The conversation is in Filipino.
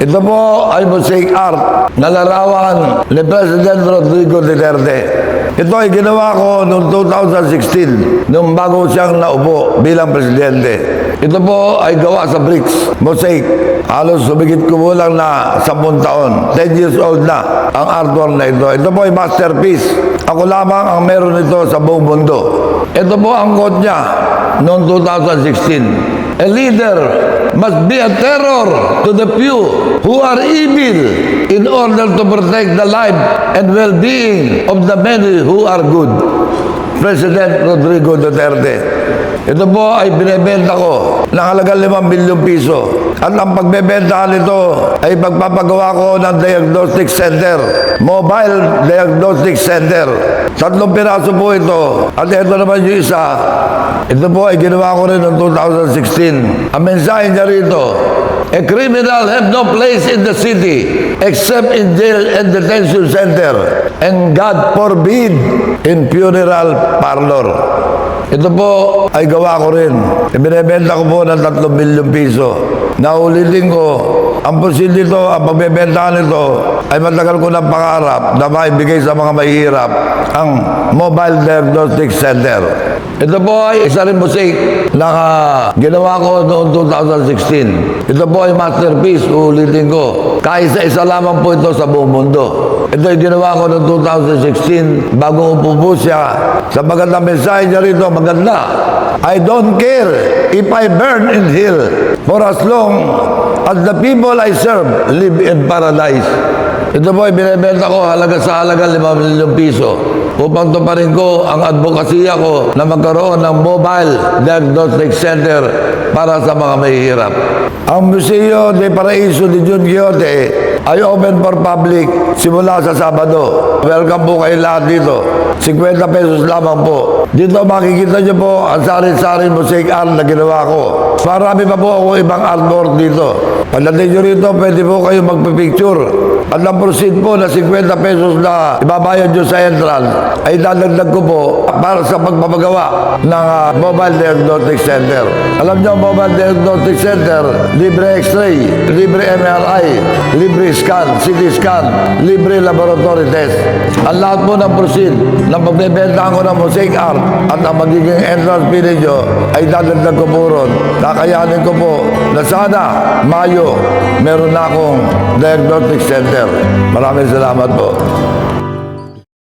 Ito po ay mosaic art na larawan ni President Rodrigo Duterte. Ito ay ginawa ko noong 2016, nung bago siyang naupo bilang presidente. Ito po ay gawa sa bricks, mosaic. Halos sumigit ko lang na 10 taon. 10 years old na ang artwork na ito. Ito po ay masterpiece. Ako lamang ang meron ito sa buong mundo. Ito po ang quote niya noong 2016. A leader must be a terror to the few who are evil in order to protect the life and well-being of the many who are good. President Rodrigo Duterte. Ito po ay binibenta ko ng halagang 5 milyong piso. At ang pagbebentahan nito ay pagpapagawa ko ng diagnostic center, mobile diagnostic center. 3 piraso po ito. At ito naman yung isa. Ito po ay ginawa ko rin noong 2016. Ang mensahe niya rito, a criminal have no place in the city except in jail and detention center, and God forbid in funeral parlor. Ito po ay gawa ko rin. Ibinebenta ko po ng 3 milyong piso. Naulitin ko, ang pusil nito, ang pagbebentahan nito, ay matagal ko ng pangarap na maibigay sa mga mahihirap ang Mobile Diagnostic Center. Ito po ay isa rin mosaic na ginawa ko noong 2016. Ito po ay masterpiece, uulitin ko. Kaisa-isa lamang po ito sa buong mundo. Ito ay ginawa ko noong 2016 bago upo siya. Sa magandang mensahe niya rito, maganda. I don't care if I burn in hell for as long as the people I serve live in paradise. Ito po ay binibenta ko halaga sa halaga 5 milyong piso upang tuparin ko ang advokasya ko na magkaroon ng mobile diagnostic center para sa mga mahihirap. Ang Museo de Paraiso de Don Quixote ay open for public simula sa Sabado. Welcome po kayo lahat dito. 50 pesos lamang po. Dito makikita niyo po ang sari-sari mosaic art na ginawa ko. Marami pa po ako ibang artwork dito. Pagdating nyo rito, pwede po kayo magpipicture. At ang proceed po na 50 pesos na ibabayad nyo sa entrance, ay dadagdag ko po para sa pagpapagawa ng Mobile Diagnostic Center. Alam nyo, Mobile Diagnostic Center, libre x-ray, libre MRI, libre scan, CT scan, libre laboratory test. Ang lahat po ng proceed na pagbebentahan ko ng mosaic art at ang magiging entrance fee ninyo ay dadagdag ko po ron. Kakayanin ko po na sana Mayo meron na akong diagnostic center. Maraming salamat po.